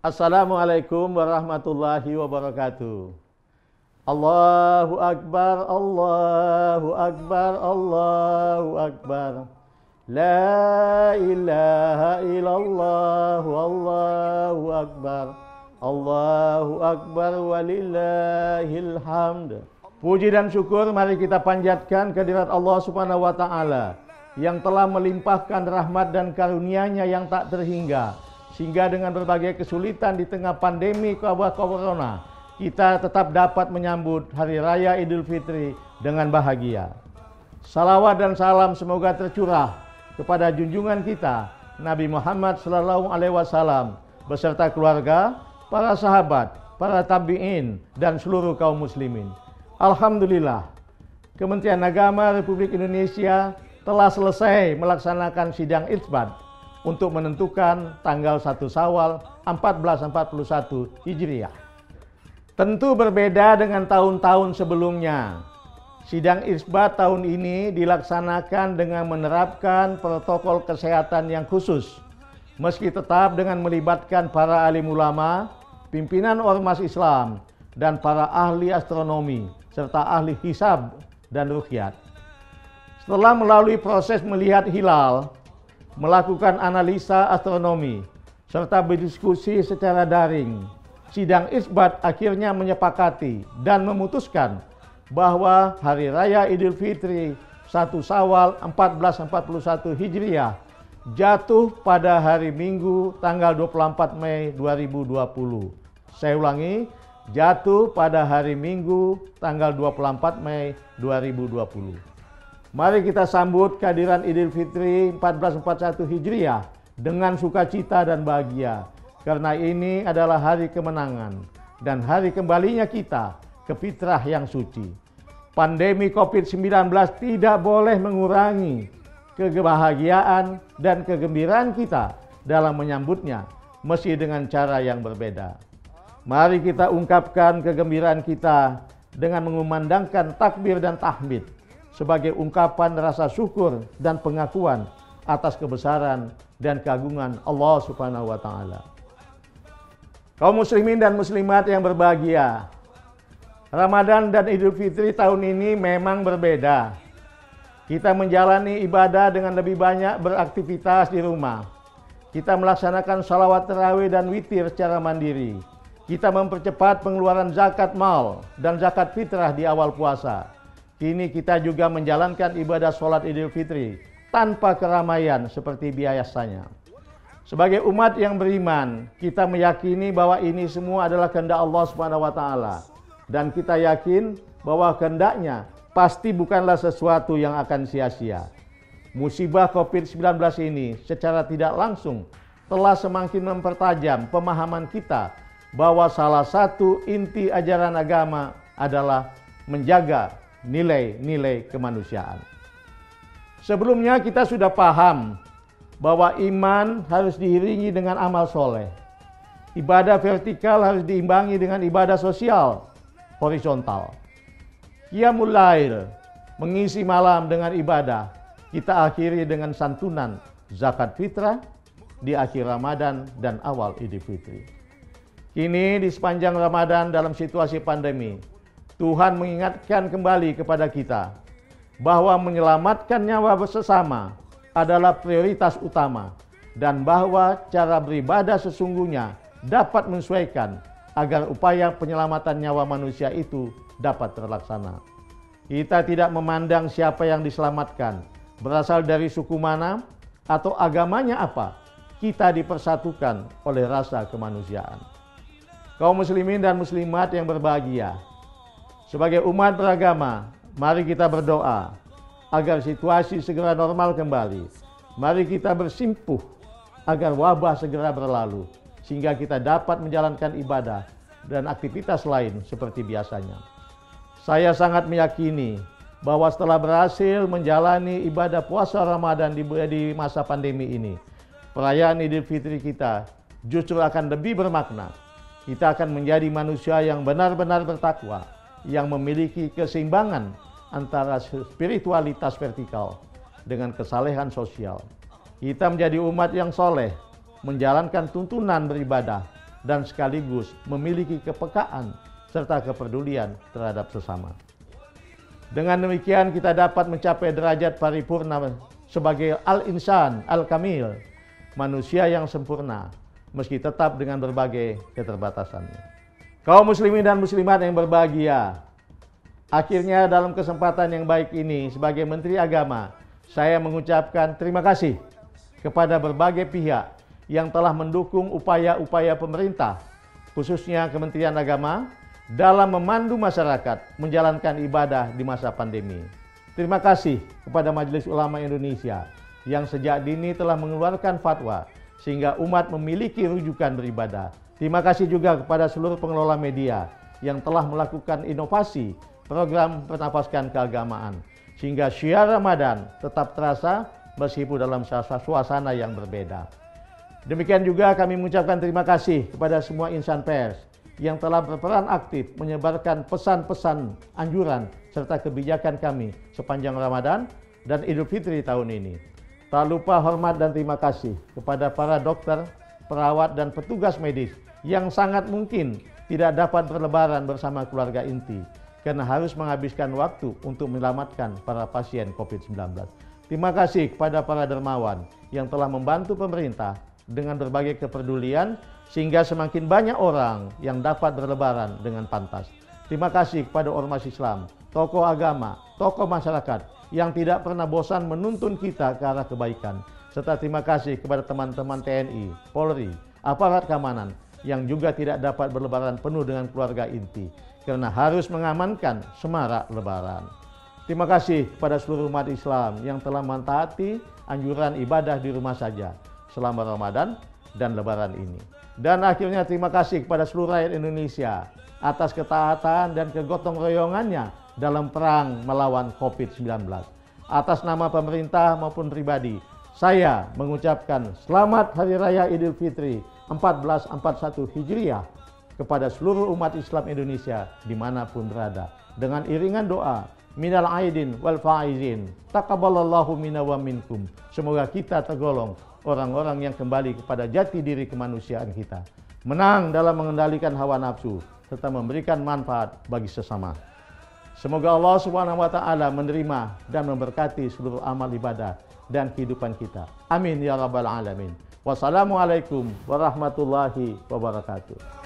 Assalamualaikum warahmatullahi wabarakatuh. Allahu Akbar, Allahu Akbar, Allahu Akbar. La ilaha illallah, Allahu Akbar. Allahu Akbar walillahil hamd. Puji dan syukur mari kita panjatkan kehadirat Allah Subhanahu wa taala yang telah melimpahkan rahmat dan karunia-Nya yang tak terhingga, sehingga dengan berbagai kesulitan di tengah pandemi wabah corona, kita tetap dapat menyambut Hari Raya Idul Fitri dengan bahagia. Salawat dan salam semoga tercurah kepada junjungan kita Nabi Muhammad SAW beserta keluarga, para sahabat, para tabi'in, dan seluruh kaum muslimin. Alhamdulillah, Kementerian Agama Republik Indonesia telah selesai melaksanakan sidang isbat untuk menentukan tanggal 1 Syawal 1441 Hijriah. Tentu berbeda dengan tahun-tahun sebelumnya. Sidang isbat tahun ini dilaksanakan dengan menerapkan protokol kesehatan yang khusus, meski tetap dengan melibatkan para alim ulama, pimpinan ormas Islam, dan para ahli astronomi, serta ahli hisab dan ruqyat. Setelah melalui proses melihat hilal, melakukan analisa astronomi, serta berdiskusi secara daring, sidang isbat akhirnya menyepakati dan memutuskan bahwa Hari Raya Idul Fitri 1 Syawal 1441 Hijriah jatuh pada hari Minggu tanggal 24 Mei 2020. Saya ulangi, jatuh pada hari Minggu tanggal 24 Mei 2020. Mari kita sambut kehadiran Idul Fitri 1441 Hijriah dengan sukacita dan bahagia, karena ini adalah hari kemenangan dan hari kembalinya kita ke fitrah yang suci. Pandemi COVID-19 tidak boleh mengurangi kebahagiaan dan kegembiraan kita dalam menyambutnya, meski dengan cara yang berbeda. Mari kita ungkapkan kegembiraan kita dengan mengumandangkan takbir dan tahmid sebagai ungkapan rasa syukur dan pengakuan atas kebesaran dan keagungan Allah Subhanahu wa taala. Kaum muslimin dan muslimat yang berbahagia, Ramadan dan Idul Fitri tahun ini memang berbeda. Kita menjalani ibadah dengan lebih banyak beraktivitas di rumah. Kita melaksanakan salawat tarawih dan witir secara mandiri. Kita mempercepat pengeluaran zakat mal dan zakat fitrah di awal puasa. Kini kita juga menjalankan ibadah sholat Idul Fitri tanpa keramaian seperti biasanya. Sebagai umat yang beriman, kita meyakini bahwa ini semua adalah kehendak Allah Subhanahu wa taala, dan kita yakin bahwa kehendaknya pasti bukanlah sesuatu yang akan sia-sia. Musibah COVID-19 ini secara tidak langsung telah semakin mempertajam pemahaman kita bahwa salah satu inti ajaran agama adalah menjaga nilai-nilai kemanusiaan. Sebelumnya kita sudah paham bahwa iman harus diiringi dengan amal soleh. Ibadah vertikal harus diimbangi dengan ibadah sosial horizontal. Qiyamul Lail, mengisi malam dengan ibadah, kita akhiri dengan santunan zakat fitrah di akhir Ramadan dan awal Idul Fitri. Kini di sepanjang Ramadan dalam situasi pandemi, Tuhan mengingatkan kembali kepada kita bahwa menyelamatkan nyawa bersama adalah prioritas utama, dan bahwa cara beribadah sesungguhnya dapat menyesuaikan agar upaya penyelamatan nyawa manusia itu dapat terlaksana. Kita tidak memandang siapa yang diselamatkan, berasal dari suku mana atau agamanya apa, kita dipersatukan oleh rasa kemanusiaan. Kaum muslimin dan muslimat yang berbahagia, sebagai umat beragama, mari kita berdoa agar situasi segera normal kembali. Mari kita bersimpuh agar wabah segera berlalu, sehingga kita dapat menjalankan ibadah dan aktivitas lain seperti biasanya. Saya sangat meyakini bahwa setelah berhasil menjalani ibadah puasa Ramadan di masa pandemi ini, perayaan Idul Fitri kita justru akan lebih bermakna. Kita akan menjadi manusia yang benar-benar bertakwa, yang memiliki keseimbangan antara spiritualitas vertikal dengan kesalehan sosial. Kita menjadi umat yang soleh, menjalankan tuntunan beribadah dan sekaligus memiliki kepekaan serta kepedulian terhadap sesama. Dengan demikian kita dapat mencapai derajat paripurna sebagai al-insan al-kamil, manusia yang sempurna, meski tetap dengan berbagai keterbatasannya. Kaum muslimin dan muslimat yang berbahagia, akhirnya dalam kesempatan yang baik ini sebagai Menteri Agama, saya mengucapkan terima kasih kepada berbagai pihak yang telah mendukung upaya-upaya pemerintah, khususnya Kementerian Agama, dalam memandu masyarakat menjalankan ibadah di masa pandemi. Terima kasih kepada Majelis Ulama Indonesia yang sejak dini telah mengeluarkan fatwa sehingga umat memiliki rujukan beribadah. Terima kasih juga kepada seluruh pengelola media yang telah melakukan inovasi program penafaskan keagamaan sehingga syiar Ramadan tetap terasa meskipun dalam suasana yang berbeda. Demikian juga kami mengucapkan terima kasih kepada semua insan pers yang telah berperan aktif menyebarkan pesan-pesan anjuran serta kebijakan kami sepanjang Ramadan dan Idul Fitri tahun ini. Tak lupa hormat dan terima kasih kepada para dokter, perawat dan petugas medis yang sangat mungkin tidak dapat berlebaran bersama keluarga inti karena harus menghabiskan waktu untuk menyelamatkan para pasien COVID-19. Terima kasih kepada para dermawan yang telah membantu pemerintah dengan berbagai kepedulian sehingga semakin banyak orang yang dapat berlebaran dengan pantas. Terima kasih kepada ormas Islam, tokoh agama, tokoh masyarakat yang tidak pernah bosan menuntun kita ke arah kebaikan. Serta terima kasih kepada teman-teman TNI, Polri, aparat keamanan yang juga tidak dapat berlebaran penuh dengan keluarga inti karena harus mengamankan semarak lebaran. Terima kasih kepada seluruh umat Islam yang telah mentaati anjuran ibadah di rumah saja selama Ramadan dan Lebaran ini. Dan akhirnya terima kasih kepada seluruh rakyat Indonesia atas ketaatan dan kegotong royongannya dalam perang melawan COVID-19. Atas nama pemerintah maupun pribadi, saya mengucapkan selamat Hari Raya Idul Fitri 1441 Hijriah kepada seluruh umat Islam Indonesia dimanapun berada. Dengan iringan doa, minal aidin wal faizin, taqabbalallahu minna wa minkum. Semoga kita tergolong orang-orang yang kembali kepada jati diri kemanusiaan kita, menang dalam mengendalikan hawa nafsu serta memberikan manfaat bagi sesama. Semoga Allah Subhanahu wa taala menerima dan memberkati seluruh amal ibadah dan kehidupan kita. Amin ya rabbal alamin. Wassalamualaikum warahmatullahi wabarakatuh.